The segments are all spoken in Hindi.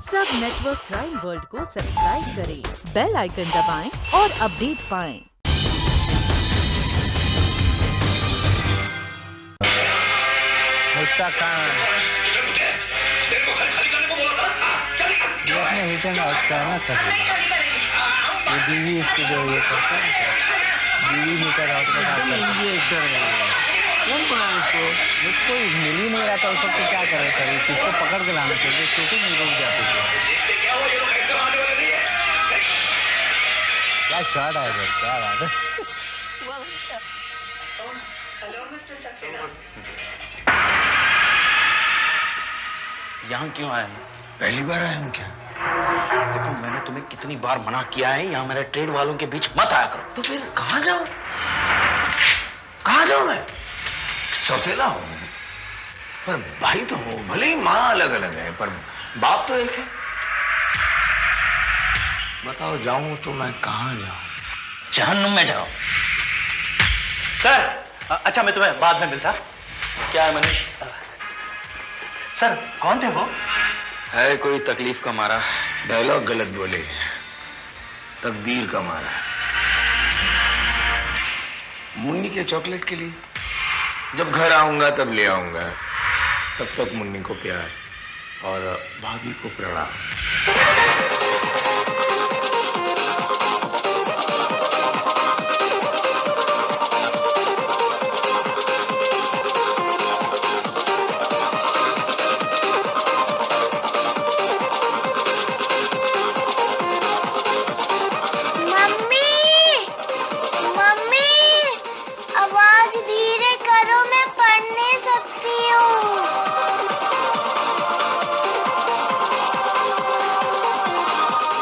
सब नेटवर्क क्राइम वर्ल्ड को सब्सक्राइब करें, बेल आइकन दबाएं और अपडेट पाएं। मुश्ताक खान ये अपने हिट एंड आउट का है ना सर, ये बीवी इसकी जो ये करता है बीवी मीटर आउट का ये एक्टर है। कौन बनाया इसको? मुझको मिल ही नहीं रहा था उस वक्त, क्या करे सर, किसको पकड़ के लाना चाहिए, शूटिंग नहीं रुक जाती थी। क्या शॉट है सर, क्या बात है। यहाँ क्यों आए हैं? पहली बार आए हम क्या? देखो मैंने तुम्हें कितनी बार मना किया है, यहाँ मेरे ट्रेड वालों के बीच मत आया करो। तो फिर कहाँ जाऊं? कहाँ जाऊं मैं? सौतेला हूं पर भाई तो हूं, भले ही माँ अलग अलग है पर बाप तो एक है। बताओ जाऊं तो मैं कहाँ जाऊं? जहन्नुम में जाओ। सर अच्छा मैं तुम्हें बाद में मिलता। क्या है मनीष? सर कौन थे वो? है कोई तकलीफ का मारा, डायलॉग गलत बोले, तकदीर का मारा। मुन्नी के चॉकलेट के लिए जब घर आऊंगा तब ले आऊंगा, तब तक मुन्नी को प्यार और भाभी को प्रणाम।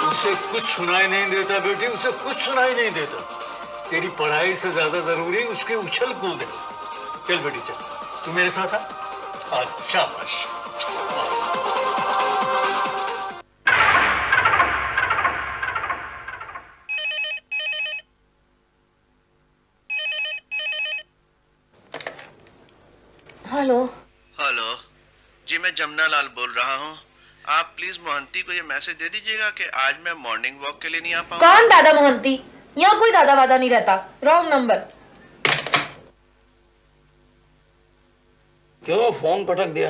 उसे कुछ सुनाई नहीं देता बेटी, उसे कुछ सुनाई नहीं देता। तेरी पढ़ाई से ज्यादा जरूरी उसके उछल कूद है। चल बेटी चल, तू मेरे साथ आ। शाबाश। हेलो हेलो जी, मैं जमुना लाल बोल रहा हूँ। आप प्लीज मोहंती को ये मैसेज दे दीजिएगा कि आज मैं मॉर्निंग वॉक के लिए नहीं आ पाऊंगा। कौन दादा मोहंती? यहाँ कोई दादा वादा नहीं रहता। Wrong number. क्यों फोन पटक दिया?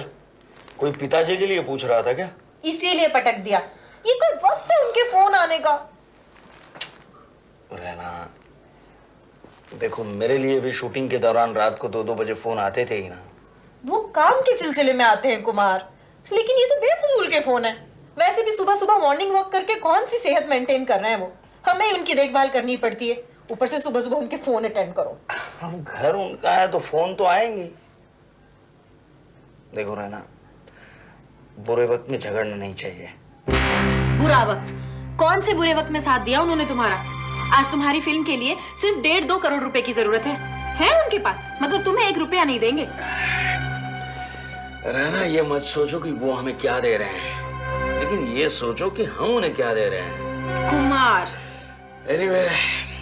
कोई पिताजी के लिए पूछ रहा था क्या? इसीलिए पटक दिया। ये कोई वक्त है उनके फोन आने का? रहना देखो, मेरे लिए भी शूटिंग के दौरान रात को 2-2 बजे फोन आते थे ही ना। वो काम के सिलसिले में आते हैं कुमार, लेकिन ये तो बेफजूल के फोन है। वैसे भी सुबह सुबह मॉर्निंग वॉक करके कौन सी सेहत मेंटेन कर रहे हैं वो? हमें ही उनकी देखभाल करनी पड़ती है, ऊपर से सुबह सुबह उनके फोन अटेंड करो। हम घर उनका है तो फोन तो आएंगे। देखो रहना, बुरे वक्त में झगड़ना नहीं चाहिए। बुरा वक्त? कौन से बुरे वक्त में साथ दिया उन्होंने तुम्हारा? आज तुम्हारी फिल्म के लिए सिर्फ 1.5-2 करोड़ रुपए की जरूरत है उनके पास, मगर तुम्हें 1 रुपया नहीं देंगे। रहना ये मत सोचो कि वो हमें क्या दे रहे हैं, लेकिन ये सोचो कि हम उन्हें क्या दे रहे हैं। कुमार एनीवे,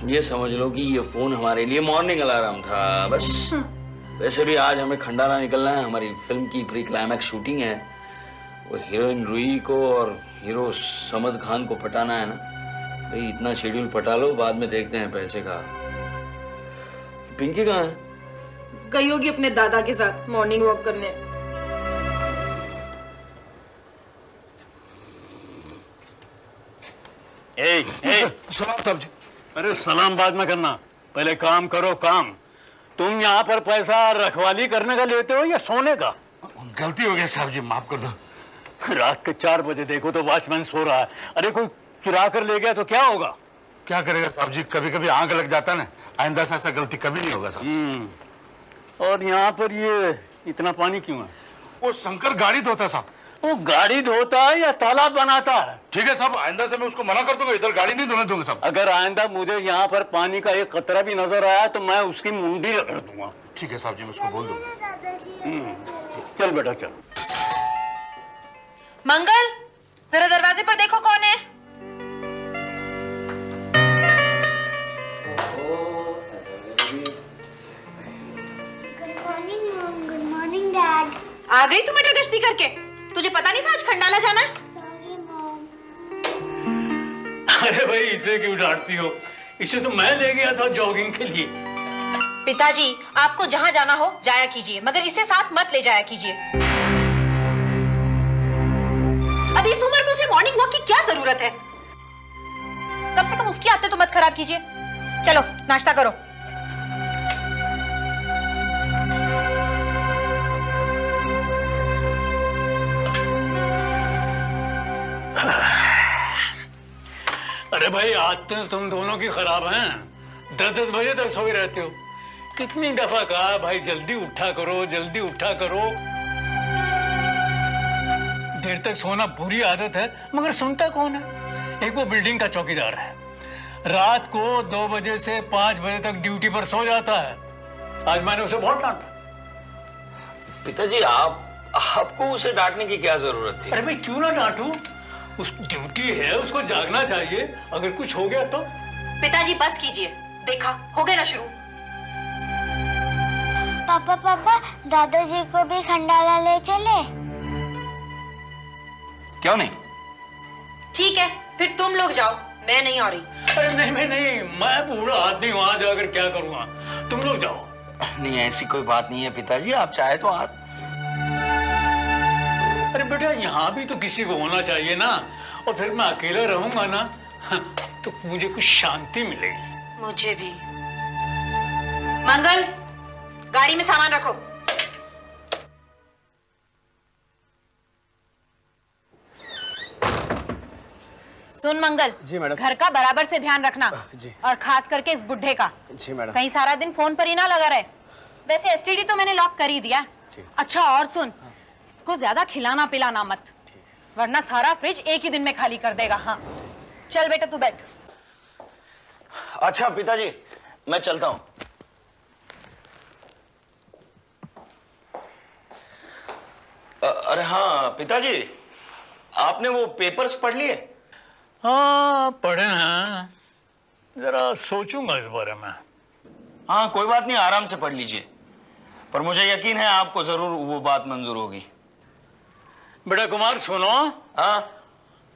ये समझ लो कि ये फोन हमारे लिए मॉर्निंग अलार्म था बस। वैसे भी आज हमें खंडारा निकलना है, हमारी फिल्म की प्री क्लाइमैक्स शूटिंग है। वो हीरोइन रुई को और हीरो समद खान को पटाना है ना भाई। इतना शेड्यूल पटा लो, बाद में देखते हैं पैसे का। पिंकी कहाँ है? गई होगी अपने दादा के साथ मॉर्निंग वॉक करने। सलाम साहब जी। अरे सलाम बाद में करना, पहले काम करो काम। तुम यहाँ पर पैसा रखवाली करने का लेते हो या सोने का? गलती हो गया साहब जी, माफ कर दो। रात के 4 बजे देखो तो वॉचमैन सो रहा है। अरे कोई चुरा कर ले गया तो क्या होगा? क्या करेगा साहब जी, कभी कभी आंख लग जाता है ना। आइंदा से ऐसा गलती कभी नहीं होगा साहब। और यहाँ पर ये इतना पानी क्यों है? वो शंकर गाड़ी धोता है साहब। वो गाड़ी धोता है या तालाब बनाता है? ठीक है साहब, आइंदा से मैं उसको मना कर दूंगा, इधर गाड़ी नहीं धोने दूंगा साहब। अगर आइंदा मुझे यहाँ पर पानी का एक कतरा भी नजर आया तो मैं उसकी मुंडी रगड़ दूंगा। ठीक है साहब जी, मैं उसको बोल दूंगा। चल बेटा चल। मंगल, जरा दरवाजे पर देखो कौन है। आ गई तू मटर गश्ती करके? तुझे पता नहीं था आज खंडाला जाना है? सॉरी मॉम, अरे भाई इसे क्यों डांटती हो? इसे तो मैं ले गया था जॉगिंग के लिए। पिताजी, आपको जहां जाना हो जाया कीजिए, मगर इसे साथ मत ले जाया कीजिए। अब इस उम्र में उसे मॉर्निंग वॉक की क्या जरूरत है? कम से कम उसकी आदतें तो मत खराब कीजिए। चलो नाश्ता करो। अरे भाई आदतें तुम दोनों की खराब हैं। 10-10 बजे तक सोए रहते हो। कितनी दफा कहा भाई जल्दी उठा करो, जल्दी उठा करो। देर तक सोना बुरी आदत है, मगर सुनता कौन है? एक वो बिल्डिंग का चौकीदार है, रात को 2 बजे से 5 बजे तक ड्यूटी पर सो जाता है। आज मैंने उसे बहुत डांटा। पिताजी आपको उसे डांटने की क्या जरूरत थी? अरे भाई क्यों ना डांटू? उस ड्यूटी है, उसको जागना चाहिए। अगर कुछ हो गया तो? पिताजी बस कीजिए, देखा हो गया ना शुरू। पापा दादाजी को भी खंडाला ले चले? क्यों नहीं? ठीक है, फिर तुम लोग जाओ, मैं नहीं आ रही। अरे नहीं मैं बूढ़ा आदमी, वहां जाकर क्या करूंगा? तुम लोग जाओ। नहीं ऐसी कोई बात नहीं है पिताजी, आप चाहे तो आज। अरे बेटा यहाँ भी तो किसी को होना चाहिए ना, और फिर मैं अकेला रहूंगा ना तो मुझे कुछ शांति मिलेगी। मुझे भी। मंगल, गाड़ी में सामान रखो। सुन मंगल। जी मैडम। घर का बराबर से ध्यान रखना। जी। और खास करके इस बुढ़े का। जी मैडम। कहीं सारा दिन फोन पर ही ना लगा रहे। वैसे एसटीडी तो मैंने लॉक कर ही दिया। अच्छा और सुन, इसको ज्यादा खिलाना पिलाना मत, वरना सारा फ्रिज एक ही दिन में खाली कर देगा। हाँ चल बेटा तू बैठ। अच्छा पिताजी मैं चलता हूँ। अरे हाँ पिताजी, आपने वो पेपर्स पढ़ लिए? हाँ पढ़े हैं, जरा सोचूंगा इस बारे में। हाँ कोई बात नहीं, आराम से पढ़ लीजिए, पर मुझे यकीन है आपको जरूर वो बात मंजूर होगी। बेटा कुमार सुनो। हाँ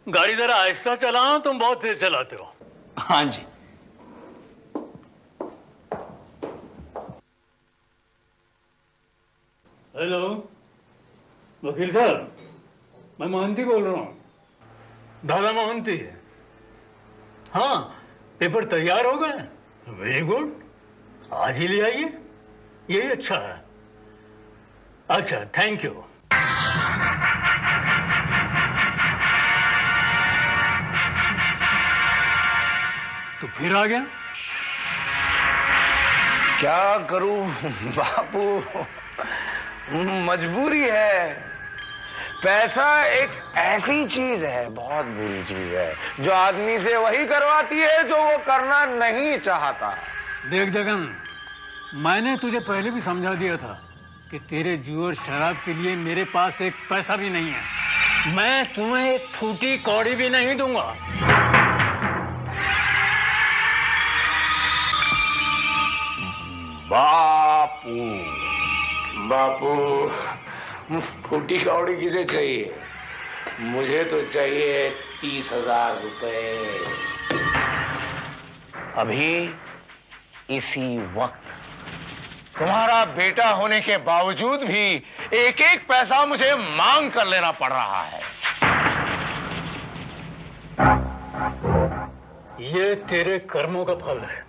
गाड़ी जरा आहिस्ता चलाओ, तुम बहुत तेज चलाते हो। हाँ जी। हेलो वकील साहब, मैं मोहंती बोल रहा हूँ, दादा मोहंती। हाँ पेपर तैयार हो गए? वेरी गुड, आज ही ले आइए, यही अच्छा है। अच्छा थैंक यू। तो फिर आ गया? क्या करूं बापू, मजबूरी है। पैसा एक ऐसी चीज है, बहुत बुरी चीज है, जो आदमी से वही करवाती है जो वो करना नहीं चाहता। देख जगन, मैंने तुझे पहले भी समझा दिया था कि तेरे जुए शराब के लिए मेरे पास एक पैसा भी नहीं है। मैं तुम्हें एक फूटी कौड़ी भी नहीं दूंगा। बापू फूटी कौड़ी किसे चाहिए? मुझे तो चाहिए 30,000 रुपए अभी, इसी वक्त। तुम्हारा बेटा होने के बावजूद भी एक एक पैसा मुझे मांग कर लेना पड़ रहा है। ये तेरे कर्मों का फल है।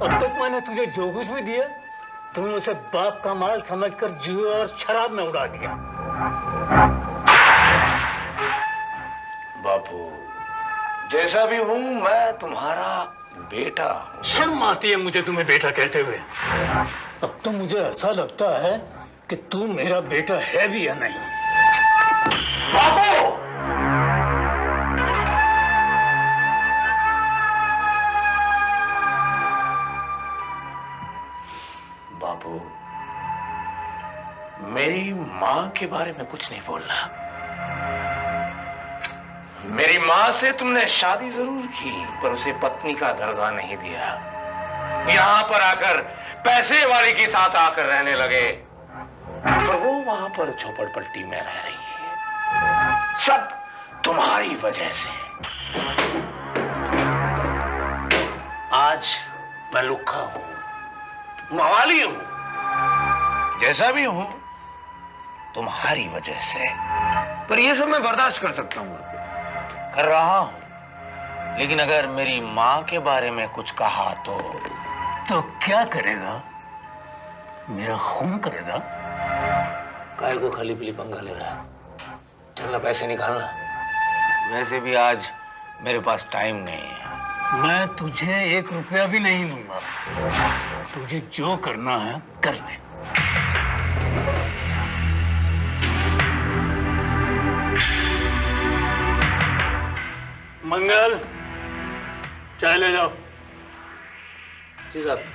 अब तक मैंने तुझे जो कुछ भी दिया, तूने उसे बाप का माल समझकर जुए और शराब में उड़ा दिया। बापू जैसा भी हूं, मैं तुम्हारा बेटा हूं। शर्म आती है मुझे तुम्हें बेटा कहते हुए। अब तो मुझे ऐसा लगता है कि तू मेरा बेटा है भी या नहीं। बापू बापू, मेरी मां के बारे में कुछ नहीं बोलना। मेरी मां से तुमने शादी जरूर की, पर उसे पत्नी का दर्जा नहीं दिया। यहां पर आकर पैसे वाले के साथ आकर रहने लगे, पर वो वहां पर झोपड़पट्टी में रह रही है। सब तुम्हारी वजह से। आज मैं लुक्खा हूं, मवाली हूं, जैसा भी हूं तुम्हारी वजह से। पर ये सब मैं बर्दाश्त कर सकता हूं, कर रहा हूं। लेकिन अगर मेरी मां के बारे में कुछ कहा तो क्या करेगा? मेरा खून करेगा? काय को खाली पीली पंगा ले रहा है? चलना पैसे निकालना। वैसे भी आज मेरे पास टाइम नहीं है। मैं तुझे 1 रुपया भी नहीं दूंगा। तुझे जो करना है कर ले। मंगल, चाय ले जाओ। जी साहब।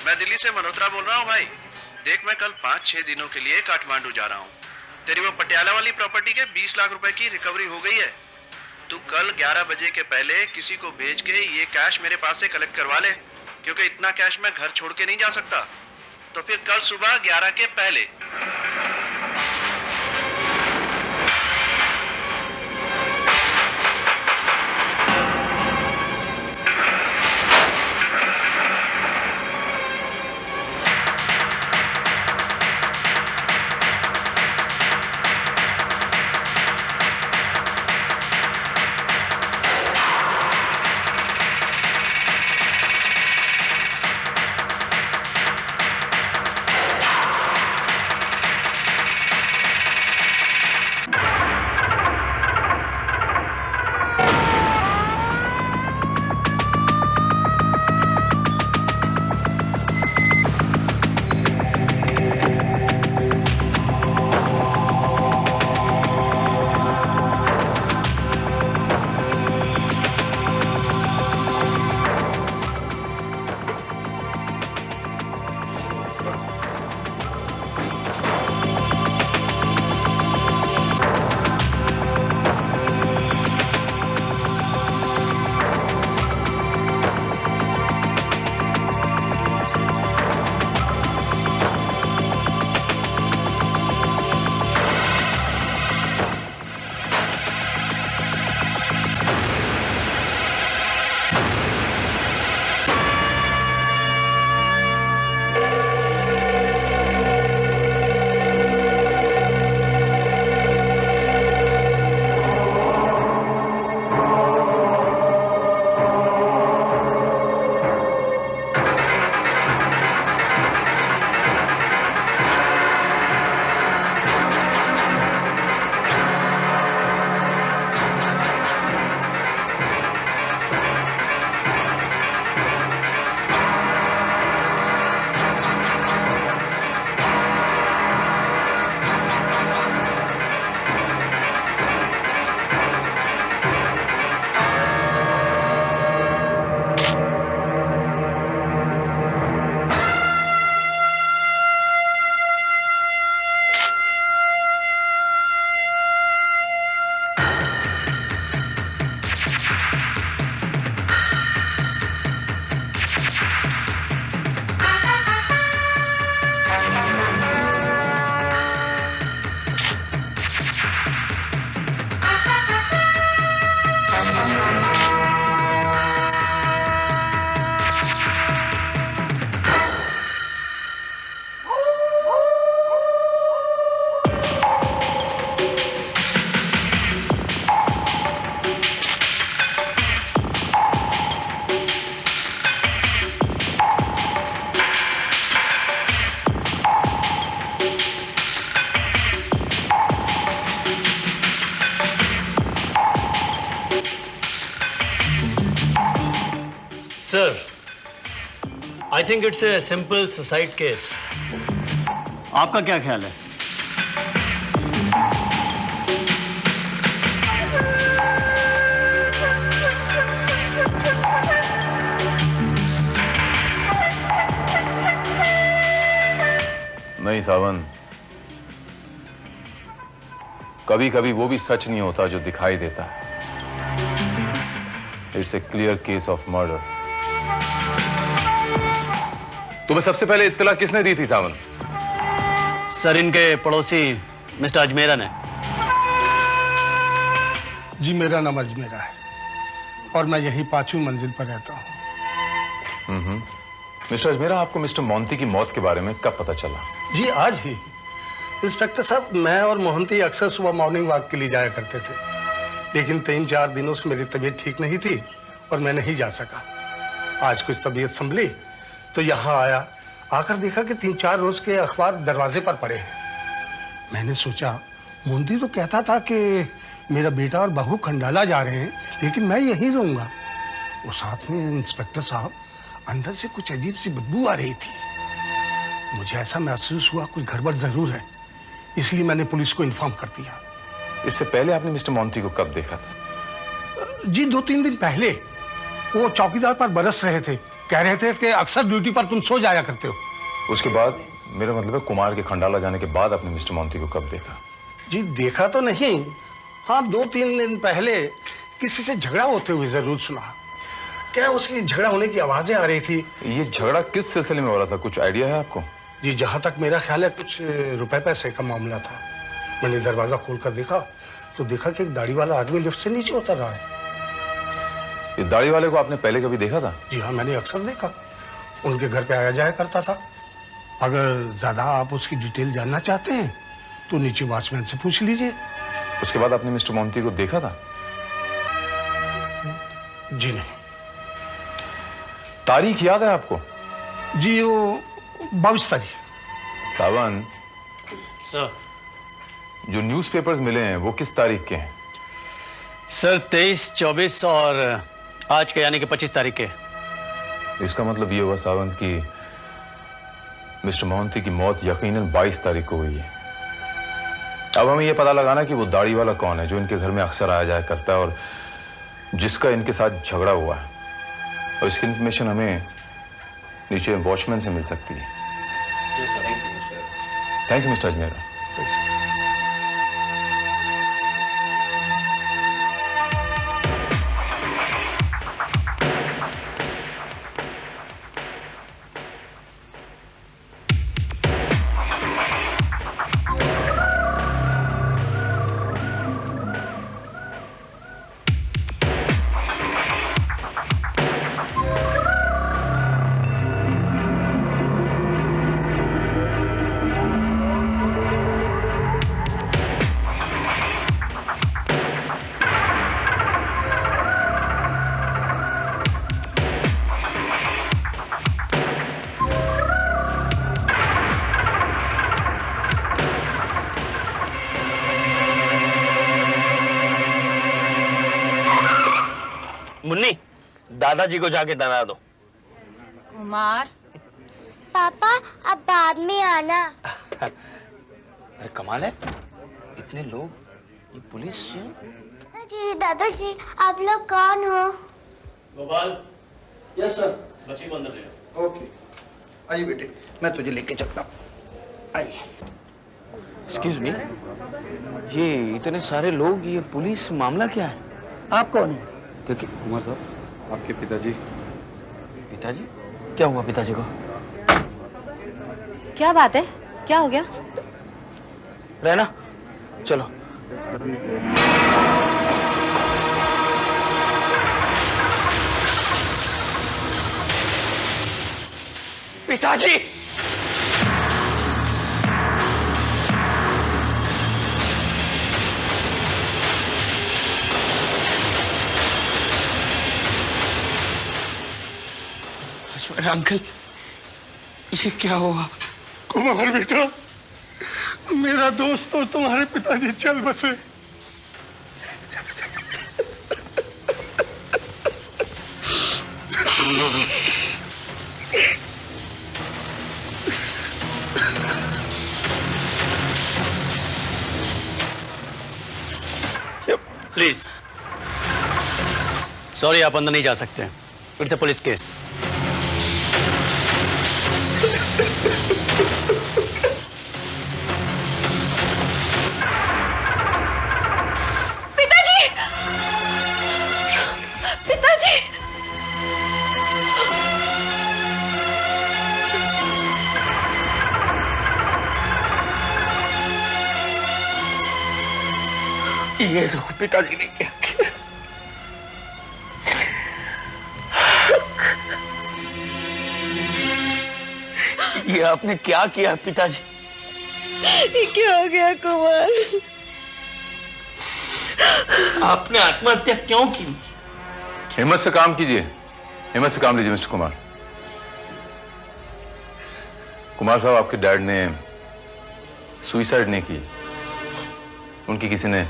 मैं दिल्ली से मल्होत्रा बोल रहा हूँ भाई। देख, मैं कल 5-6 दिनों के लिए काठमांडू जा रहा हूँ। तेरी वो पटियाला वाली प्रॉपर्टी के 20 लाख रुपए की रिकवरी हो गई है। तू कल 11 बजे के पहले किसी को भेज के ये कैश मेरे पास से कलेक्ट करवा ले, क्योंकि इतना कैश मैं घर छोड़ के नहीं जा सकता। तो फिर कल सुबह 11 के पहले। Sir, I think it's a simple suicide case. आपका क्या ख्याल है? नहीं सावन, कभी कभी वो भी सच नहीं होता जो दिखाई देता है। It's a clear case of murder. तुम्हें सबसे पहले इत्तला किसने दी थी सावन? सर, इनके पड़ोसी मिस्टर अजमेरा ने। जी मेरा नाम अजमेरा है और मैं यही 5वीं मंजिल पर रहता हूँ। मिस्टर अजमेरा, आपको मिस्टर मोंती की मौत के बारे में कब पता चला? जी आज ही। इंस्पेक्टर साहब, मैं और मोहंती अक्सर सुबह मॉर्निंग वॉक के लिए जाया करते थे, लेकिन 3-4 दिनों से मेरी तबीयत ठीक नहीं थी और मैं नहीं जा सका। आज कुछ तबीयत संभली तो यहाँ आया, आकर देखा कि 3-4 रोज के अखबार दरवाजे पर पड़े हैं। मैंने सोचा, मोहंती तो कहता था कि मेरा बेटा और बहू खंडाला जा रहे हैं, लेकिन मैं यहीं रहूंगा। वो साथ में इंस्पेक्टर साहब, अंदर से कुछ अजीब सी बदबू आ रही थी। मुझे ऐसा महसूस हुआ कुछ गड़बड़ जरूर है, इसलिए मैंने पुलिस को इन्फॉर्म कर दिया। इससे पहले आपने मिस्टर मोंती को कब देखा था? जी 2-3 दिन पहले। वो चौकीदार पर बरस रहे थे, कह रहे थे कि अक्सर ड्यूटी पर तुम सो जाया करते हो। उसके बाद, मेरा मतलब है कुमार के खंडाला जाने के बाद आपने मिस्टर मोंती को कब देखा? जी देखा तो नहीं, हाँ 2-3 दिन पहले किसी से झगड़ा होते हुए जरूर सुना। क्या उसकी झगड़ा होने की आवाजें आ रही थी। ये झगड़ा किस सिलसिले में हो रहा था, कुछ आइडिया है आपको? जी जहां तक मेरा ख्याल है कुछ रुपए पैसे का मामला था। मैंने दरवाजा खोलकर देखा तो देखा कि एक दाढ़ी वाला आदमी लिफ्ट से नीचे उतर रहा है। ये दाढ़ी वाले को आपने पहले कभी देखा था? जी हाँ, मैंने अक्सर देखा, उनके घर पे आया जाया करता था। अगर ज्यादा आप उसकी डिटेल जानना चाहते हैं तो नीचे वॉचमैन से पूछ लीजिए। उसके बाद आपने मिस्टर मोंती को देखा था? जी नहीं। तारीख याद है आपको? जी वो 22 तारीख। सावन सर, जो न्यूज़पेपर्स मिले हैं वो किस तारीख के हैं? सर 23, 24 और आज के यानी कि 25 तारीख के। इसका मतलब ये हुआ सावन कि मिस्टर मोहंती की मौत यकीनन 22 तारीख को हुई है। अब हमें यह पता लगाना कि वो दाढ़ी वाला कौन है जो इनके घर में अक्सर आया जाया करता है और जिसका इनके साथ झगड़ा हुआ है, और इसकी इंफॉर्मेशन हमें नीचे वॉचमैन से मिल सकती है। Thank you mister Ajmera. Munni, दादाजी को जाके डरा दो। कुमार पापा अब बाद में आना। अरे कमाल है, इतने लोग, ये पुलिस है। दादाजी आप लोग कौन हो? गोपाल। Yes sir. बच्ची को अंदर ले आओ। ओके, आइए बेटे, मैं तुझे लेके चलता हूँ। आइए। एक्सक्यूज मी, ये इतने सारे लोग, ये पुलिस, मामला क्या है? आप कौन है? क्योंकि कुमार साहब, आपके पिताजी। पिताजी? क्या हुआ पिताजी को? क्या बात है, क्या हो गया? रहना, चलो। पिताजी! अंकल, ये क्या हुआ? कुमार बेटा, मेरा दोस्त तो तुम्हारे पिताजी चल बसे। प्लीज। सॉरी, आप अंदर नहीं जा सकते। It's a police case. ये तो पिताजी ने क्या किया। ये आपने क्या किया पिताजी? ये क्या हो गया कुमार? आपने आत्महत्या क्यों की? हिम्मत से काम कीजिए, हिम्मत से काम लीजिए मिस्टर कुमार। कुमार साहब, आपके डैड ने सुइसाइड नहीं की, उनकी किसी ने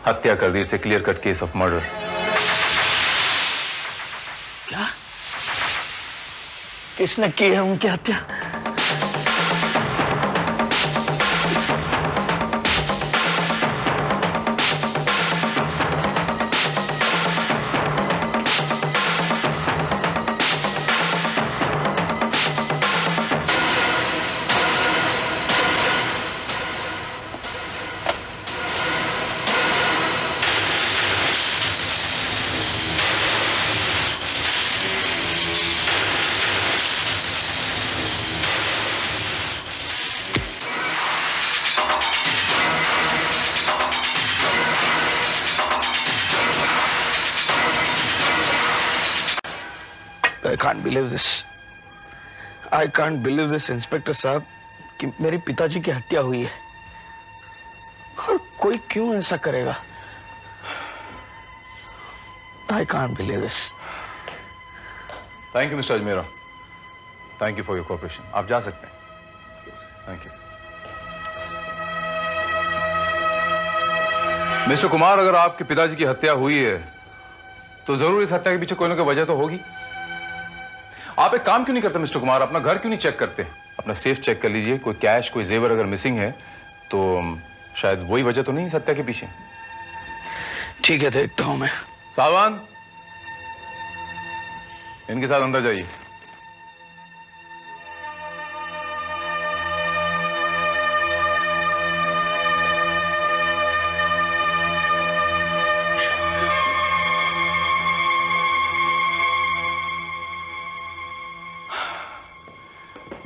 हत्या कर दी। It's a clear cut case of murder. क्या? किसने की है उनकी हत्या? I can't believe this. I can't believe this, inspector साहब, कि मेरे पिताजी की हत्या हुई है। और कोई क्यों ऐसा करेगा? I can't believe this. Thank you mister Ajmera, thank you for your cooperation. आप जा सकते हैं। Thank you mister Kumar. अगर आपके पिताजी की हत्या हुई है तो जरूर इस हत्या के पीछे कोई ना कोई वजह तो होगी। आप एक काम क्यों नहीं करते मिस्टर कुमार? अपना घर क्यों नहीं चेक करते? अपना सेफ चेक कर लीजिए, कोई कैश, कोई जेवर अगर मिसिंग है तो शायद वही वजह तो नहीं इस हत्या के पीछे। ठीक है, देखता हूं मैं। सावन, इनके साथ अंदर जाइए।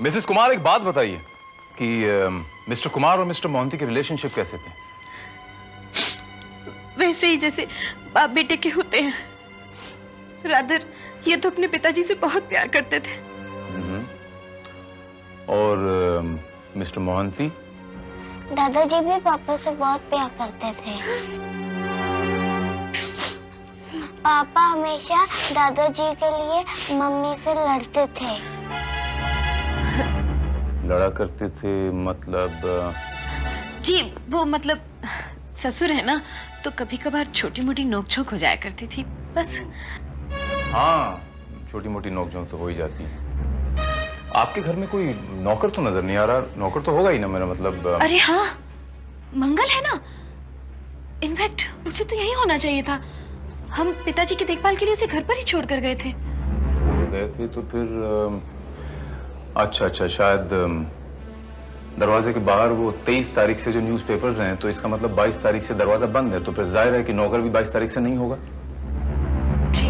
मिसेस कुमार, एक बात बताइए कि मिस्टर कुमार और मिस्टर मोहंती के रिलेशनशिप कैसे थे? वैसे ही जैसे बाप बेटे के होते हैं। रादर ये तो अपने पिताजी से बहुत प्यार करते थे। और मिस्टर मोहंती? दादाजी भी पापा से बहुत प्यार करते थे। पापा हमेशा दादाजी के लिए मम्मी से लड़ते थे। लड़ा करते थे मतलब? जी वो मतलब ससुर है ना, तो कभी कभार छोटी मोटी नोकझोंक हो जाया करती थी बस। हाँ, छोटी मोटी नोकझोंक तो हो ही जाती है। आपके घर में कोई नौकर तो नजर नहीं आ रहा? नौकर तो होगा ही ना, मेरा मतलब। अरे हाँ, मंगल है ना, इनफैक्ट उसे तो यही होना चाहिए था। हम पिताजी की देखभाल के लिए उसे घर पर ही छोड़कर गए थे। तो फिर अच्छा, शायद दरवाजे के बाहर वो 23 तारीख से जो न्यूज़पेपर्स हैं, तो इसका मतलब 22 तारीख से दरवाजा बंद है, तो फिर जाहिर है कि नौकर भी 22 तारीख से नहीं होगा। जी,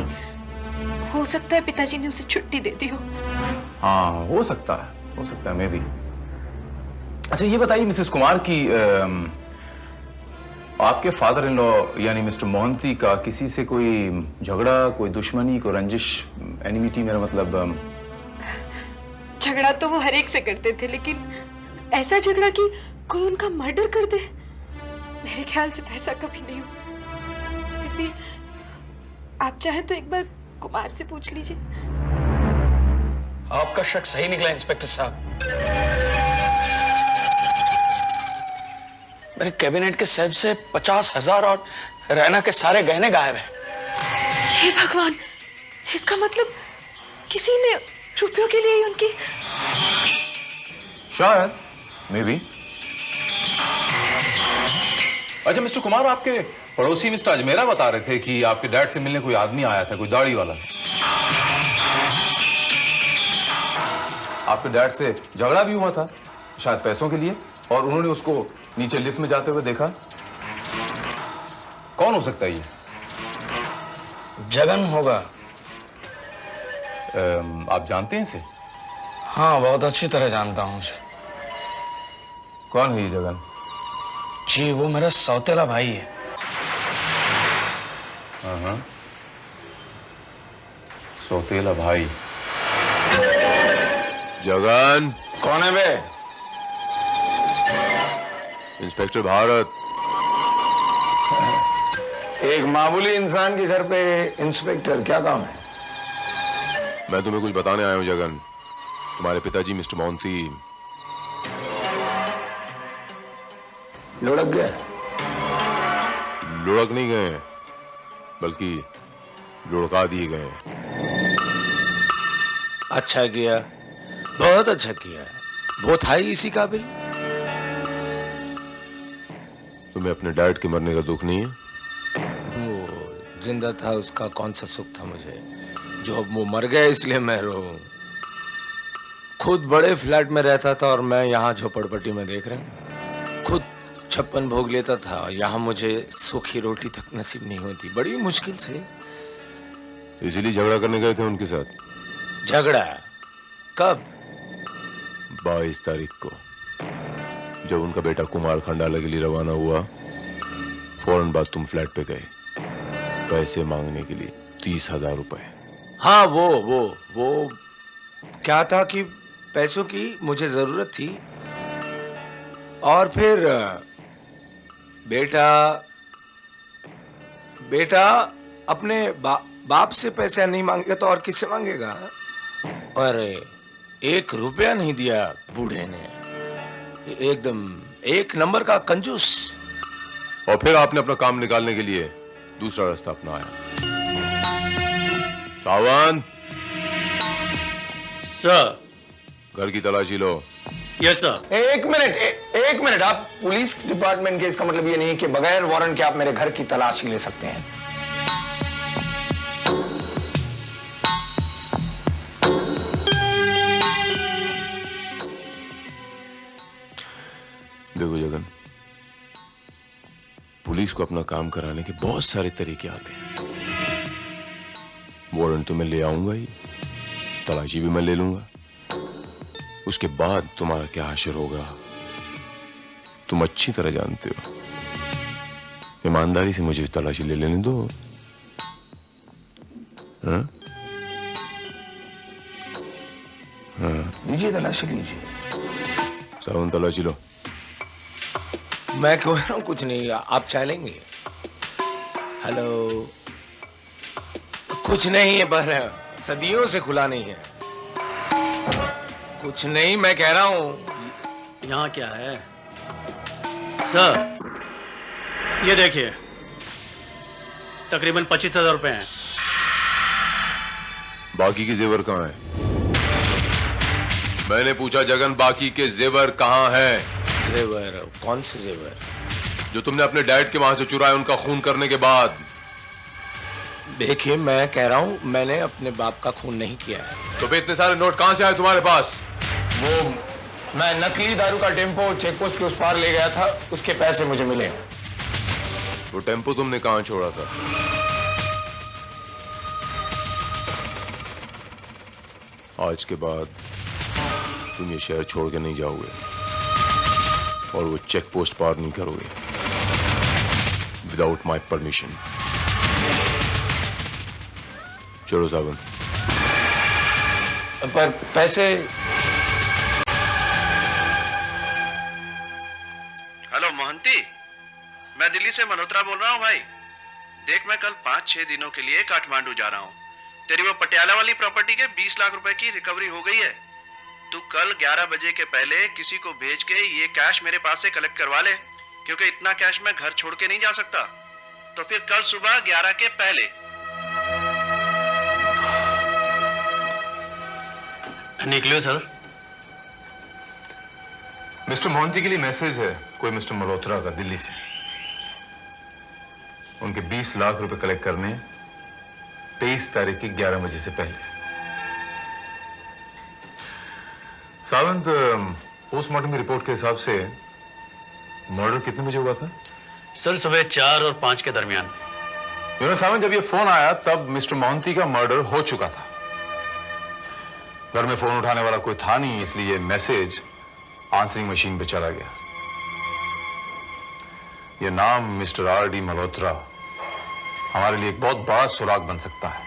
हो सकता है पिताजी ने उसे छुट्टी दे दी हो। हाँ, हो सकता है मे भी। अच्छा ये बताइए मिसेस कुमार की आपके फादर इन लॉ यानी मिस्टर मोहंती का किसी से कोई झगड़ा, कोई दुश्मनी, कोई रंजिश, एनिमिटी, मेरा मतलब? झगड़ा तो वो हर एक से करते थे, लेकिन ऐसा झगड़ा कि कोई उनका मर्डर कर दे, मेरे ख्याल से तो ऐसा कभी नहीं हुआ। फिर भी आप चाहे तो एक बार कुमार से पूछ लीजिए। आपका शक सही निकला इंस्पेक्टर साहब। मेरे कैबिनेट के सेफ से 50,000 और रैना के सारे गहने गायब हैं। हे भगवान, इसका मतलब किसी ने रुपयों के लिए ही उनकी? शायद, मे बी। अच्छा मिस्टर कुमार, आपके पड़ोसी मिस्टर अजमेरा बता रहे थे कि आपके डैड से मिलने कोई आदमी आया था, कोई दाढ़ी वाला। आपके डैड से झगड़ा भी हुआ था, शायद पैसों के लिए, और उन्होंने उसको नीचे लिफ्ट में जाते हुए देखा। कौन हो सकता है ये? जगन होगा। आप जानते हैं इसे? हाँ, बहुत अच्छी तरह जानता हूं उसे। कौन है ये जगन? जी, वो मेरा सौतेला भाई है। हाँ, सौतेला भाई। जगन। कौन है बे? इंस्पेक्टर भारत। एक मामूली इंसान के घर पे इंस्पेक्टर, क्या काम है? मैं तुम्हें कुछ बताने आया हूं जगन। तुम्हारे पिताजी मिस्टर मोहंती लुढ़क गए? लुढ़क नहीं गए, बल्कि लुढ़का दिए गए। अच्छा किया, बहुत अच्छा किया। वो था ही इसी काबिल। तुम्हें अपने डैड के मरने का दुख नहीं है? वो जिंदा था, उसका कौन सा सुख था मुझे। जो अब वो मर गए इसलिए मैं रो। खुद बड़े फ्लैट में रहता था और मैं यहाँ झोपड़पट्टी में देख रहा हूँ। खुद 56 भोग लेता था, यहाँ मुझे सूखी रोटी तक नसीब नहीं होती, बड़ी मुश्किल से। इसीलिए झगड़ा करने गए थे उनके साथ? झगड़ा कब? 22 तारीख को, जब उनका बेटा कुमार खंडाला के लिए रवाना हुआ। फौरन बाद तुम फ्लैट पे गए पैसे मांगने के लिए, 30,000 रुपए। हाँ, वो क्या था कि पैसों की मुझे जरूरत थी, और फिर बेटा अपने बाप से पैसे नहीं मांगेगा तो और किससे मांगेगा? और 1 रुपया नहीं दिया बूढ़े ने। एकदम 1 नंबर का कंजूस। और फिर आपने अपना काम निकालने के लिए दूसरा रास्ता अपनाया। सावन। सर। घर की तलाशी लो। Yes sir. एक मिनट, आप पुलिस डिपार्टमेंट के, इसका मतलब ये नहीं कि बगैर वारंट के आप मेरे घर की तलाशी ले सकते हैं। देखो जगन, पुलिस को अपना काम कराने के बहुत सारे तरीके आते हैं। वारंट तो मैं ले आऊंगा ही, तलाशी भी मैं ले लूंगा। उसके बाद तुम्हारा क्या हाशिर होगा तुम अच्छी तरह जानते हो। ईमानदारी से मुझे तलाशी ले लेने दो। हाँ? हाँ। लीजिए तलाशी लीजिए। सावन तलाशी लो। मैं कह रहा हूं कुछ नहीं, आप चाय लेंगे? हेलो, कुछ नहीं है, पर सदियों से खुला नहीं है। कुछ नहीं, मैं कह रहा हूं। यहाँ क्या है सर? ये देखिए, तकरीबन 25,000 रुपए हैं। बाकी के जेवर कहाँ हैं? मैंने पूछा जगन, बाकी के जेवर कहाँ हैं? जेवर? कौन से जेवर? जो तुमने अपने डैड के वहां से चुराए उनका खून करने के बाद। देखिए, मैं कह रहा हूं, मैंने अपने बाप का खून नहीं किया है। तो फिर इतने सारे नोट कहां से आए तुम्हारे पास? वो मैं नकली दारू का टेम्पो चेक पोस्ट के उस पार ले गया था, उसके पैसे मुझे मिले। वो टेम्पो तुमने कहां छोड़ा था? आज के बाद तुम ये शहर छोड़ के नहीं जाओगे और वो चेक पोस्ट पार नहीं करोगे विदाउट माई परमिशन। चलो सावन। पर पैसे? हेलो मोहंती, मैं दिल्ली से मल्होत्रा बोल रहा हूँ भाई। देख, मैं कल 5-6 दिनों के लिए काठमांडू जा रहा हूँ। तेरी वो पटियाला वाली प्रॉपर्टी के 20 लाख रुपए की रिकवरी हो गई है। तू कल 11 बजे के पहले किसी को भेज के ये कैश मेरे पास से कलेक्ट करवा ले, क्योंकि इतना कैश मैं घर छोड़ के नहीं जा सकता। तो फिर कल सुबह 11 के पहले। निकलियो सर। मिस्टर मोहंती के लिए मैसेज है, कोई मिस्टर मल्होत्रा का, दिल्ली से। उनके 20 लाख रुपए कलेक्ट करने 23 तारीख की 11 बजे से पहले। सावंत, पोस्टमार्टम की रिपोर्ट के हिसाब से मर्डर कितने बजे हुआ था? सर सुबह 4 और 5 के दरमियान। सावंत, जब ये फोन आया तब मिस्टर मोहंती का मर्डर हो चुका था। घर में फोन उठाने वाला कोई था नहीं, इसलिए मैसेज आंसरिंग मशीन पे चला गया। ये नाम मिस्टर R.D. मल्होत्रा हमारे लिए एक बहुत बड़ा सुराग बन सकता है।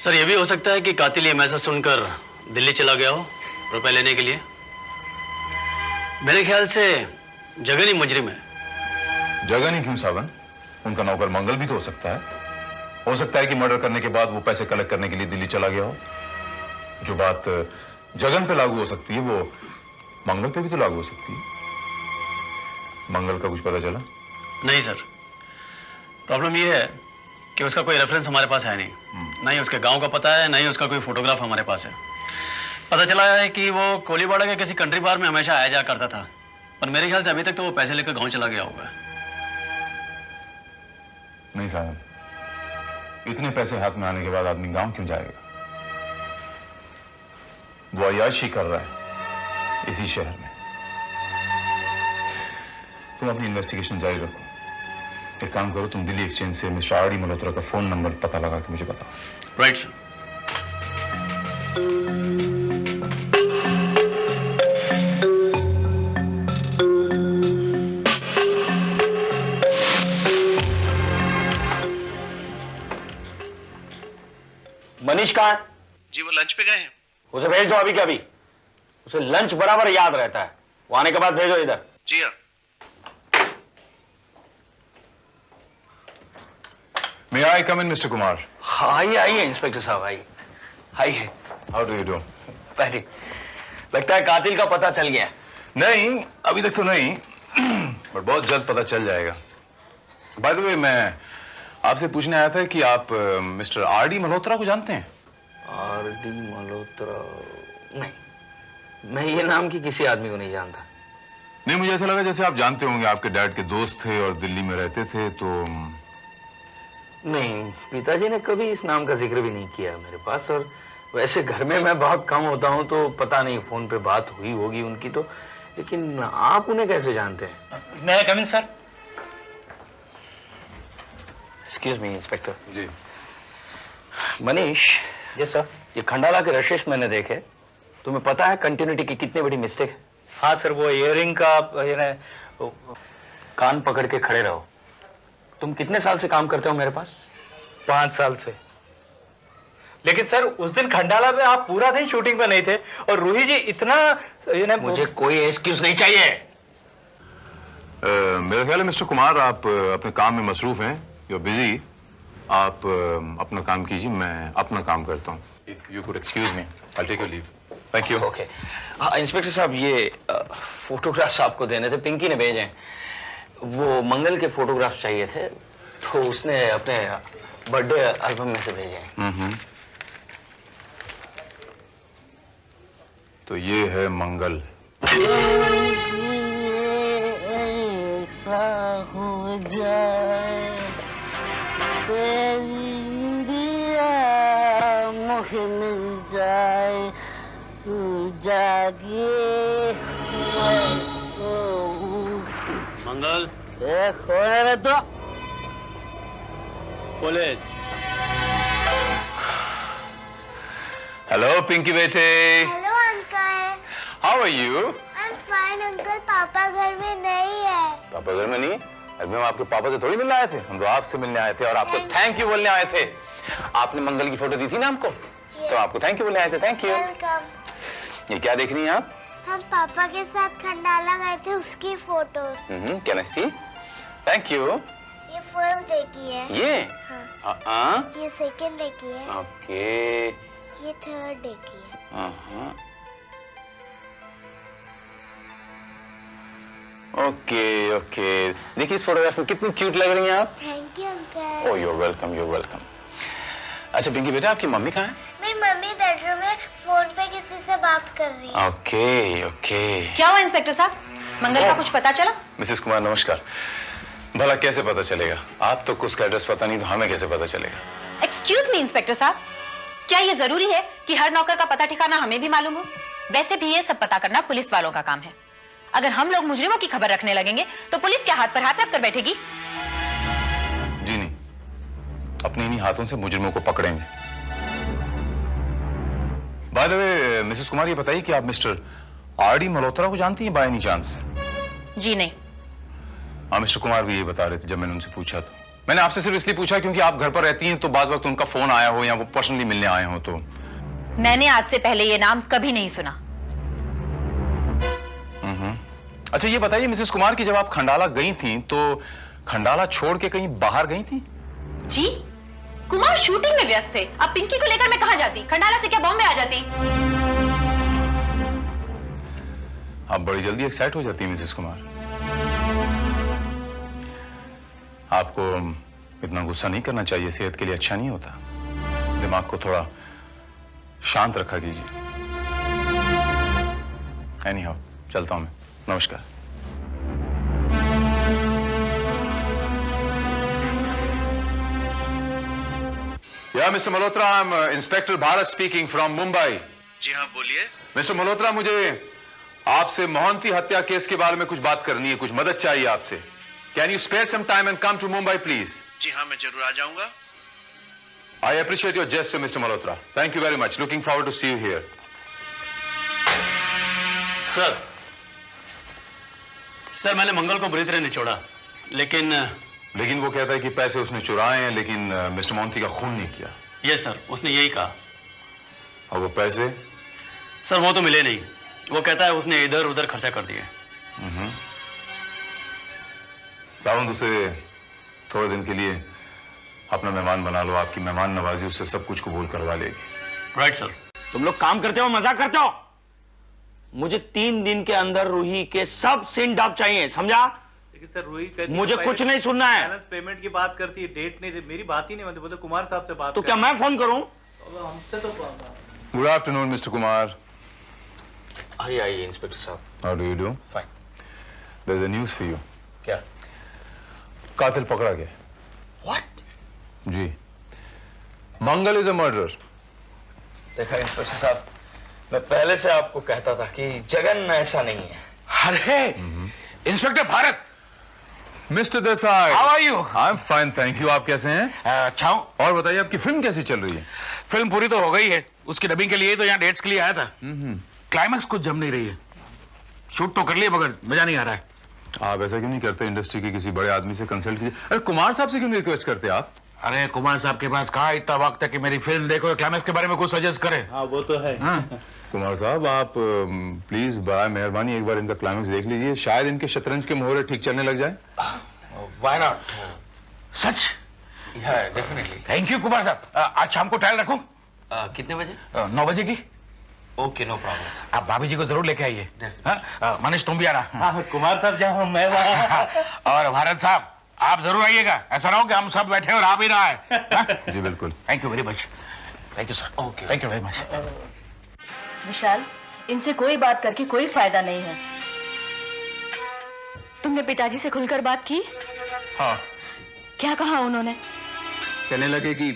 सर ये भी हो सकता है कि कातिल ये मैसेज सुनकर दिल्ली चला गया हो रुपए लेने के लिए। मेरे ख्याल से जगन ही मुजरिम है। जगन ही क्यों सावन, उनका नौकर मंगल भी तो हो सकता है। हो सकता है कि मर्डर करने के बाद वो पैसे कलेक्ट करने के लिए दिल्ली चला गया हो। जो बात जगन पे लागू हो सकती है वो मंगल पे भी तो लागू हो सकती है। मंगल का कुछ पता चला? नहीं सर, प्रॉब्लम ये है कि उसका कोई रेफरेंस हमारे पास है नहीं। ना ही उसके गांव का पता है, ना ही उसका कोई फोटोग्राफ हमारे पास है। पता चला है कि वो कोलीवाड़ा के किसी कंट्री बार में हमेशा आया जा करता था, पर मेरे ख्याल से अभी तक तो वो पैसे लेकर गांव चला गया होगा। नहीं साहब, इतने पैसे हाथ में आने के बाद आदमी गांव क्यों जाएगा? वो अय्याशी कर रहा है इसी शहर में। तुम अपनी इन्वेस्टिगेशन जारी रखो। एक काम करो, तुम दिल्ली एक्सचेंज से मिस्टर आर डी मल्होत्रा का फोन नंबर पता लगा के मुझे बताओ। Right sir. मनीष कहाँ है? जी वो लंच पे गए हैं। उसे भेज दो अभी के अभी। उसे लंच बराबर याद रहता है। वो आने के बाद भेजो इधर। जी हाँ। May I come in, Mr. Kumar? आइए आइए इंस्पेक्टर साहब, आइए आइए। How do you do? पहले लगता है कातिल का पता चल गया। नहीं, अभी तक तो नहीं, पर बहुत जल्द पता चल जाएगा। By the way, मैं आपसे पूछने आया था कि आप मिस्टर आर डी मल्होत्रा को जानते हैं? R D Malhotra? नहीं, मैं ये नाम की किसी आदमी को नहीं जानता। नहीं, मुझे ऐसा लगा जैसे आप जानते होंगे, आपके डैड के दोस्त थे और दिल्ली में रहते थे तो। नहीं, पिताजी ने कभी इस नाम का जिक्र भी नहीं किया मेरे पास, और वैसे घर में मैं बहुत कम होता हूं तो पता नहीं फोन पे बात हुई होगी उनकी तो, लेकिन आप उन्हें कैसे जानते हैं? मैं come in sir. Excuse me inspector. जी। मनीष। Yes sir. ये खंडाला के रशिश मैंने देखे, तुम्हें पता है कंटिन्यूटी की कितनी बड़ी मिस्टेक है? हाँ सर, वो इयरिंग का कान पकड़ के खड़े रहो। तुम कितने साल से काम करते हो मेरे पास? 5 साल से। लेकिन सर उस दिन खंडाला में आप पूरा दिन शूटिंग पे नहीं थे और रूही जी इतना मुझे कोई एक्सक्यूज नहीं चाहिए। मेरा ख्याल है मिस्टर कुमार आप अपने काम में मसरूफ हैं, यू आर बिजी। आप अपना काम कीजिए, मैं अपना काम करता हूँ। If you could excuse me, I will take your leave. Thank you. Okay. Inspector साहब, ये फोटोग्राफ्स आपको देने थे, पिंकी ने भेजे हैं। वो मंगल के फोटोग्राफ्स चाहिए थे तो उसने अपने बर्थडे एल्बम में से भेजे हैं। तो ये है मंगल। ऐसा हो जाए तेरी इंदिया मुझे मिल जाए, तू जागे मंगल। कौन है रे तो? पुलिस। हेलो पिंकी बेटे। Hello uncle. How are you? I am fine uncle. पापा घर में नहीं है। पापा घर में नहीं? अभी हम आपके पापा से थोड़ी मिलने आए थे, हम तो आपसे मिलने आए थे और आपको थैंक यू बोलने आए थे। आपने मंगल की फोटो दी थी ना हमको, तो आपको थैंक यू बोलने आए थे। Thank you. वेलकम। ये क्या देख रही हैं आप? हम पापा के साथ खंडाला गए थे, उसकी photos. Can I see? Thank you. ये फर्स्ट डे की है। ये? हाँ। ये सेकंड डे की है। ओके। ये थर्ड डे की है। Okay okay. देखिए इस फोटोग्राफ में कितनी क्यूट लग रही हैं आप। Thank you uncle. Oh, you are welcome, you are welcome. अच्छा पिंकी बेटा, आपकी मम्मी कहाँ है? मेरी मम्मी बेडरूम में फोन पे किसी से बात कर रही है। Okay okay. क्या हुआ इंस्पेक्टर साहब, मंगल का कुछ पता चला? मिसेस कुमार नमस्कार। भला कैसे पता चलेगा? आप तो कुछ का एड्रेस पता नहीं तो हमें कैसे पता चलेगा? एक्सक्यूज मी इंस्पेक्टर साहब, क्या ये जरूरी है कि हर नौकर का पता ठिकाना हमें भी मालूम हो? वैसे भी ये सब पता करना पुलिस वालों का काम है। अगर हम लोग मुजरिमों की खबर रखने लगेंगे तो पुलिस क्या हाथ पर हाथ रखकर बैठेगी? जी नहीं, अपने इन्हीं हाथों से मुजरिमों को पकड़ेंगे। By the way Mrs Kumar, ये बताइए कि आप मिस्टर आर डी मल्होत्रा को जानती हैं बाय एनी चांस? जी नहीं। हाँ, मिस्टर कुमार भी ये बता रहे थे जब मैंने उनसे पूछा तो। मैंने आपसे सिर्फ इसलिए पूछा क्योंकि आप घर पर रहती हैं तो बाज वक्त उनका फोन आया हो या वो पर्सनली मिलने आए हो तो। मैंने आज से पहले ये नाम कभी नहीं सुना। अच्छा ये बताइए मिसेस कुमार की जब आप खंडाला गई थी तो खंडाला छोड़ के कहीं बाहर गई थी? जी, कुमार शूटिंग में व्यस्त थे। अब पिंकी को लेकर मैं कहां जाती? खंडाला से क्या बॉम्बे आ जाती? आप बड़ी जल्दी एक्साइट हो जाती हैं मिसेस कुमार। आपको इतना गुस्सा नहीं करना चाहिए, सेहत के लिए अच्छा नहीं होता। दिमाग को थोड़ा शांत रखा कीजिए। एनीहाउ, चलता हूं मैं। नमस्कार। Yeah, Mr. Malhotra, I'm Inspector Bharat speaking from Mumbai. जी हाँ, बोलिए। Mr. Malhotra, मुझे आपसे मोहंती हत्या केस के बारे में कुछ बात करनी है, कुछ मदद चाहिए आपसे। Can you spare some time and come to Mumbai, please? जी हाँ, मैं जरूर आ जाऊंगा। I appreciate your gesture, Mr. Malhotra. Thank you very much. Looking forward to see you here. Sir मैंने मंगल को बुरी तरह निचोड़ा, लेकिन वो कहता है कि पैसे उसने चुराए हैं, लेकिन मिस्टर मोहंती का खून नहीं किया। यस सर, उसने यही कहा। और वो पैसे? सर वो तो मिले नहीं। वो कहता है उसने इधर उधर खर्चा कर दिए। सावंत, उसे थोड़े दिन के लिए अपना मेहमान बना लो। आपकी मेहमान नवाजी उससे सब कुछ कबूल करवा लेगी। Right sir. तुम लोग काम करते हो, मजाक करते हो। मुझे 3 दिन के अंदर रूही के सब सिन डब चाहिए, समझा? लेकिन सर रूही कहती है मुझे कुछ नहीं सुनना है। बैलेंस पेमेंट की बात करती है, डेट नहीं, मेरी बात ही नहीं बनती। बोलते कुमार साहब से बात तो क्या मैं फोन करूं? हमसे तो गुड आफ्टरनून मिस्टर कुमार। आइए इंस्पेक्टर साहब। How do you do? Fine. There is a news for you. क्या? कातिल पकड़ा गया। व्हाट? जी, मंगल इज अ मर्डरर। देखा इंस्पेक्टर साहब, मैं पहले से आपको कहता था कि जगन ऐसा नहीं है। अरे inspector Bharat. Mister Desai, how are you? I am fine thank you. आप कैसे हैं? अच्छा हूं। और बताइए आपकी फिल्म कैसी चल रही है? फिल्म पूरी तो हो गई है, उसकी डबिंग के लिए तो यहाँ डेट्स के लिए आया था। क्लाइमैक्स कुछ जम नहीं रही है। शूट तो कर लिया मगर मजा नहीं आ रहा है। आप ऐसा क्यों नहीं करते? इंडस्ट्री के किसी बड़े आदमी से कंसल्ट कीजिए। अरे कुमार साहब से क्यों नहीं रिक्वेस्ट करते आप? अरे कुमार साहब के पास कहाँ इतना वक्त है कि मेरी फिल्म देखो, क्लाइमैक्स के बारे में कुछ सजेस्ट करे। हाँ वो तो है। कुमार साहब आप प्लीज बड़ा मेहरबानी एक बार इनका क्लाइमैक्स देख लीजिए, शायद इनके शतरंज के मोहरे ठीक चलने लग जाए। Why not? Such? Definitely. Thank you Kumar साहब। आज शाम को ट्रायल रखूं? कितने बजे? 9 बजे की। Okay, no problem. आप भाभी जी को जरूर लेके आइए। मनीष तुम भी आना। हाँ, कुमार साहब जहाँ मैं वहाँ। और भारत साहब आप जरूर आइएगा। ऐसा ना हो कि हम सब बैठे और आप ही ना आए। जी बिल्कुल। Thank you very much. Thank you sir. Okay, thank you very much. Vishal, इनसे कोई बात करके कोई फायदा नहीं है। तुमने पिताजी से खुलकर बात की? हाँ। क्या कहा उन्होंने? कहने लगे कि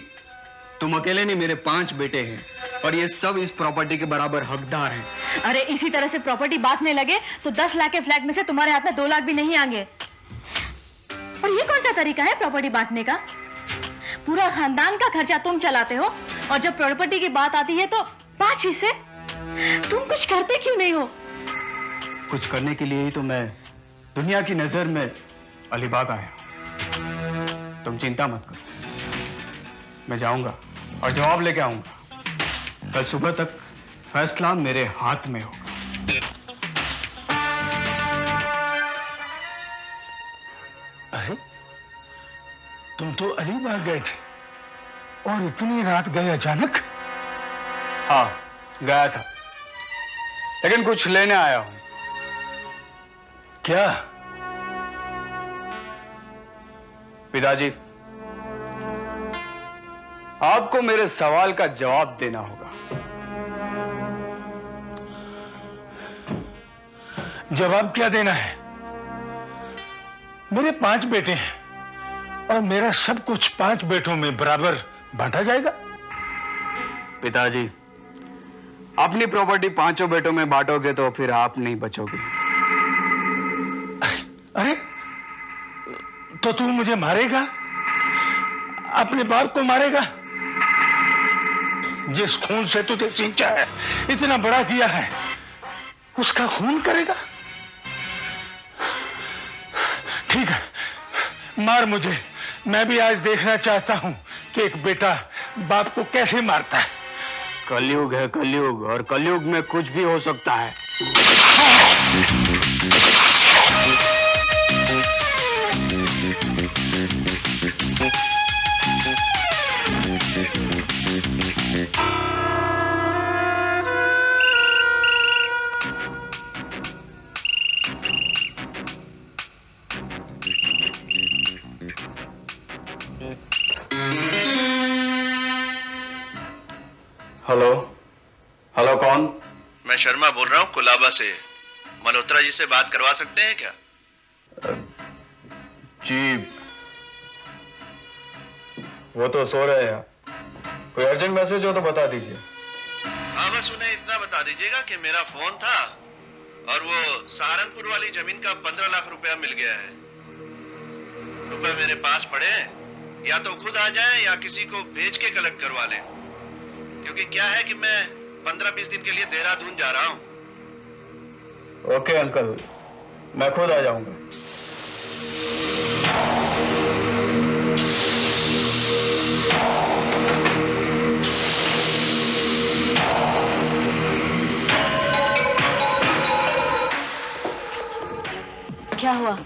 तुम अकेले नहीं, मेरे 5 बेटे हैं और ये सब इस प्रॉपर्टी के बराबर हकदार हैं। अरे इसी तरह से प्रॉपर्टी बांटने लगे तो 10 लाख के फ्लैट में से तुम्हारे हाथ में 2 लाख भी नहीं आएंगे। और ये कौन सा तरीका है प्रॉपर्टी बांटने का? पूरा खानदान का खर्चा तुम चलाते हो और जब प्रॉपर्टी की बात आती है तो 5 हिस्से। तुम कुछ करते क्यों नहीं हो? कुछ करने के लिए ही तो मैं दुनिया की नजर में अलीबाग आया। तुम चिंता मत करो, मैं जाऊंगा और जवाब लेके आऊंगा। कल सुबह तक फैसला मेरे हाथ में होगा। अरे तुम तो अलीबाग गए थे और इतनी रात गए अचानक? हाँ गया था, लेकिन कुछ लेने आया हूं। क्या? पिताजी, आपको मेरे सवाल का जवाब देना होगा। जवाब क्या देना है? मेरे 5 बेटे हैं और मेरा सब कुछ 5 बेटों में बराबर बांटा जाएगा। पिताजी, अपनी प्रॉपर्टी 5 बेटों में बांटोगे तो फिर आप नहीं बचोगे। अरे तो तू मुझे मारेगा? अपने बाप को मारेगा? जिस खून से तुझे सींचा है, इतना बड़ा किया है, उसका खून करेगा? ठीक है, मार मुझे, मैं भी आज देखना चाहता हूँ कि एक बेटा बाप को कैसे मारता है। कलयुग है कलयुग, और कलयुग में कुछ भी हो सकता है। हेलो हेलो, कौन? मैं शर्मा बोल रहा हूँ कुलाबा से। मल्होत्रा जी से बात करवा सकते हैं क्या? जी वो तो सो रहे हैं। कोई अर्जेंट मैसेज हो तो बता दीजिए। हाँ, बस उन्हें इतना बता दीजिएगा कि मेरा फोन था और वो सहारनपुर वाली जमीन का 15 लाख रुपया मिल गया है। रुपए मेरे पास पड़े हैं, या तो खुद आ जाएं या किसी को भेज के कलेक्ट करवा लें, क्योंकि क्या है कि मैं 15-20 दिन के लिए देहरादून जा रहा हूँ। ओके अंकल, मैं खुद आ जाऊंगा। क्या हुआ?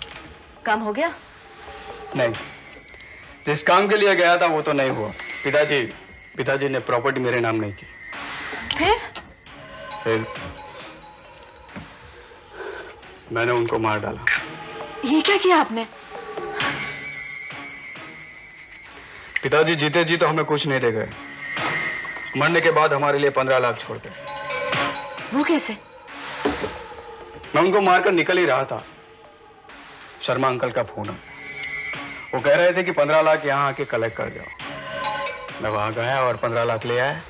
काम हो गया? नहीं, जिस काम के लिए गया था वो तो नहीं हुआ। पिताजी ने प्रॉपर्टी मेरे नाम नहीं की। फिर मैंने उनको मार डाला। ये क्या किया आपने? पिताजी जीते जी तो हमें कुछ नहीं दे गए, मरने के बाद हमारे लिए 15 लाख छोड़ गए। वो कैसे? मैं उनको मारकर निकल ही रहा था, शर्मा अंकल का फोन आया। वो कह रहे थे कि 15 लाख यहाँ आके कलेक्ट कर जाओ। मैं वहां गया और 15 लाख ले आया।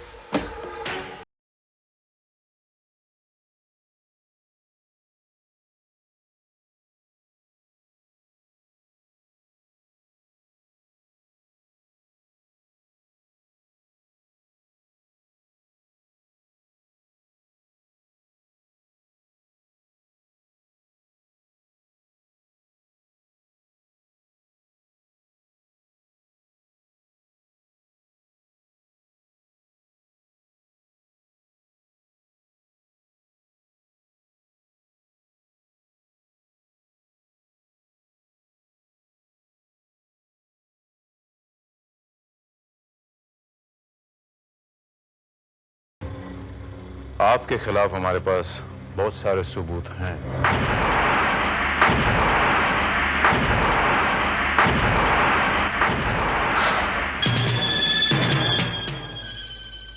आपके खिलाफ हमारे पास बहुत सारे सबूत हैं।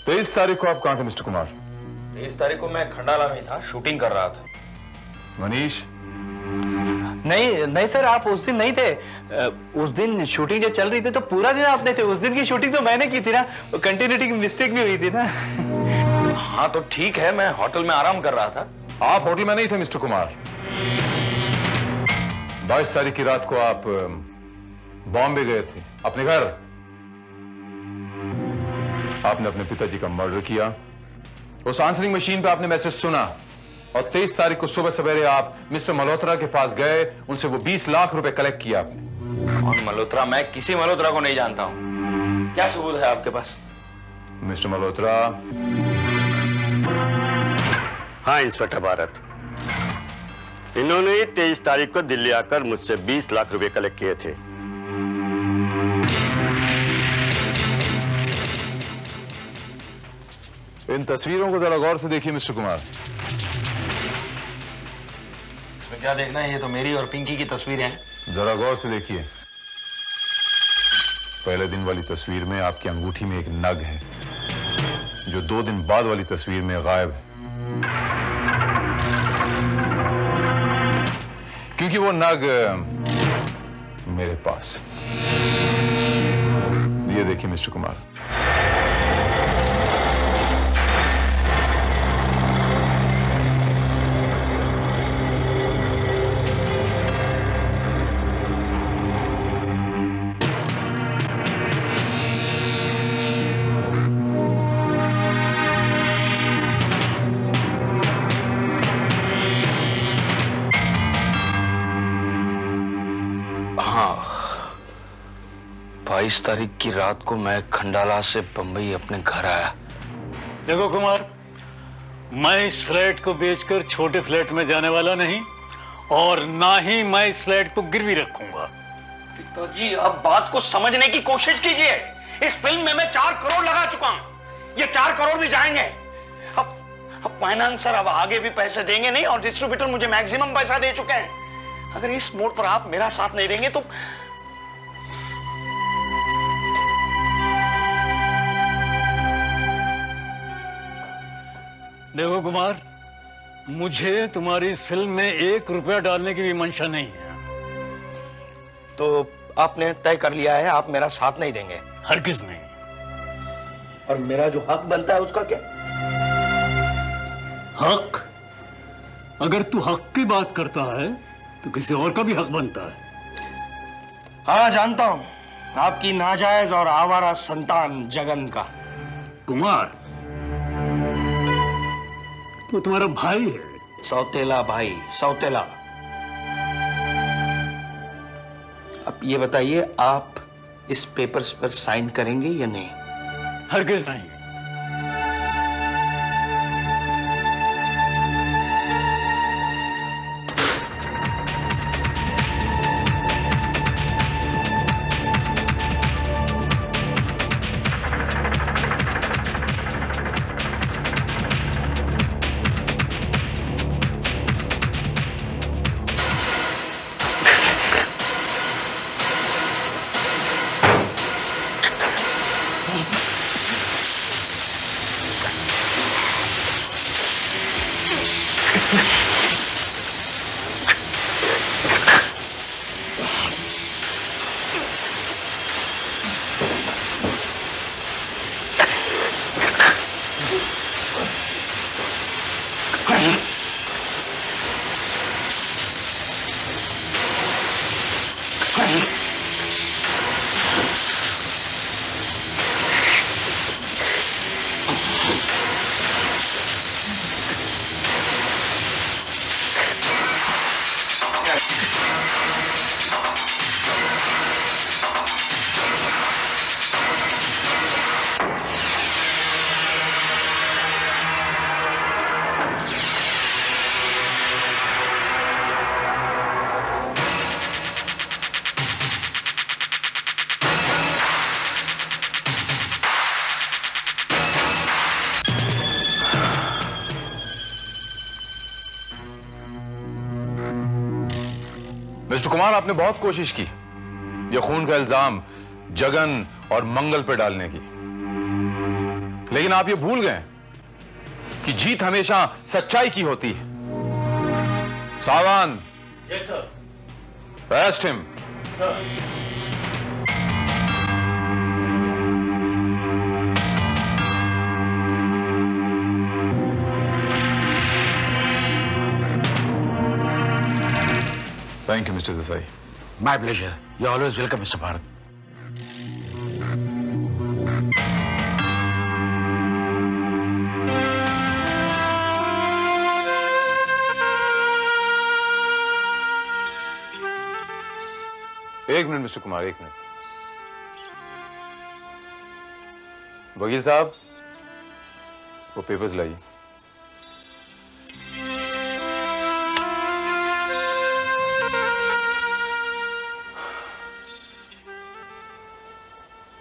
23 तारीख को आप कहां थे मिस्टर कुमार? 23 तारीख को मैं खंडाला में था, शूटिंग कर रहा था। मनीष? नहीं सर, आप उस दिन नहीं थे। उस दिन शूटिंग जब चल रही थी तो पूरा दिन आप नहीं थे। उस दिन की शूटिंग तो मैंने की थी ना, कंटिन्यूटी की मिस्टेक भी हुई थी ना। हाँ तो ठीक है, मैं होटल में आराम कर रहा था। आप होटल में नहीं थे मिस्टर कुमार। 22 तारीख की रात को आप बॉम्बे गए थे अपने घर। आपने अपने पिताजी का मर्डर किया। उस आंसरिंग मशीन पे आपने मैसेज सुना और 23 तारीख को सुबह सवेरे आप मिस्टर मल्होत्रा के पास गए, उनसे वो 20 लाख रुपए कलेक्ट किया आपने। और मल्होत्रा? मैं किसी मल्होत्रा को नहीं जानता हूं। क्या सबूत है आपके पास? मिस्टर मल्होत्रा? हाँ इंस्पेक्टर भारत, इन्होंने 23 तारीख को दिल्ली आकर मुझसे 20 लाख रुपए कलेक्ट किए थे। इन तस्वीरों को जरा गौर से देखिए मिस्टर कुमार। इसमें क्या देखना है? ये तो मेरी और पिंकी की तस्वीरें हैं। जरा गौर से देखिए। पहले दिन वाली तस्वीर में आपकी अंगूठी में एक नग है, जो 2 दिन बाद वाली तस्वीर में गायब है, क्योंकि वो नग मेरे पास। ये देखिए मिस्टर कुमार। 22 तारीख की रात को मैं खंडाला से बंबई अपने घर आया। देखो कुमार, मैं इस फ्लैट को बेचकर छोटे फ्लैट में जाने वाला नहीं, और ना ही मैं इस फ्लैट को गिरवी रखूंगा। पिताजी, अब बात को समझने की कोशिश कीजिए। इस फिल्म में मैं 4 करोड़ लगा चुका हूं। ये 4 करोड़ भी जाएंगे। अब फाइनेंसर अब आगे भी पैसे देंगे नहीं, और डिस्ट्रीब्यूटर मुझे मैक्सिमम पैसा दे चुके हैं। अगर इस मोड़ पर आप मेरा साथ नहीं देंगे तो देखो कुमार, मुझे तुम्हारी इस फिल्म में 1 रुपया डालने की भी मंशा नहीं है। तो आपने तय कर लिया है, आप मेरा साथ नहीं देंगे? हरगिज नहीं। और मेरा जो हक बनता है उसका क्या? हक? अगर तू हक की बात करता है तो किसी और का भी हक बनता है। हाँ, जानता हूं, आपकी नाजायज और आवारा संतान जगन का। कुमार, तो तुम्हारा भाई है। सौतेला भाई, सौतेला। अब ये बताइए, आप इस पेपर्स पर साइन करेंगे या नहीं? हरगिज नहीं। मिस्टर कुमार, आपने बहुत कोशिश की यह खून का इल्जाम जगन और मंगल पर डालने की, लेकिन आप ये भूल गए कि जीत हमेशा सच्चाई की होती है। Sawant, yes sir. Arrest him. Sir. Thank you, Mr. Desai. My pleasure. You're always welcome, Mr. Bharat. एक मिनट मिस्टर कुमार, एक मिनट। वकील साहब, वो पेपर्स लाइए।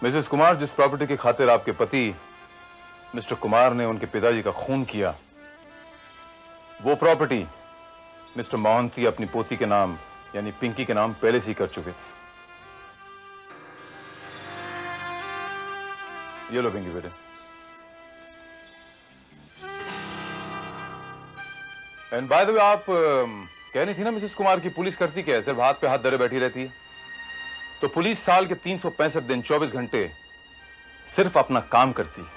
मिसेस कुमार, जिस प्रॉपर्टी की खातिर आपके पति मिस्टर कुमार ने उनके पिताजी का खून किया, वो प्रॉपर्टी मिस्टर मोहंती अपनी पोती के नाम यानी पिंकी के नाम पहले से ही कर चुके थे। ये लो पिंकी बेटे। एंड बाय द वे, आप कह रही थी ना मिसेस कुमार की पुलिस करती क्या है, सिर्फ हाथ पे हाथ धरे बैठी रहती है। तो पुलिस साल के 365 दिन 24 घंटे सिर्फ अपना काम करती है।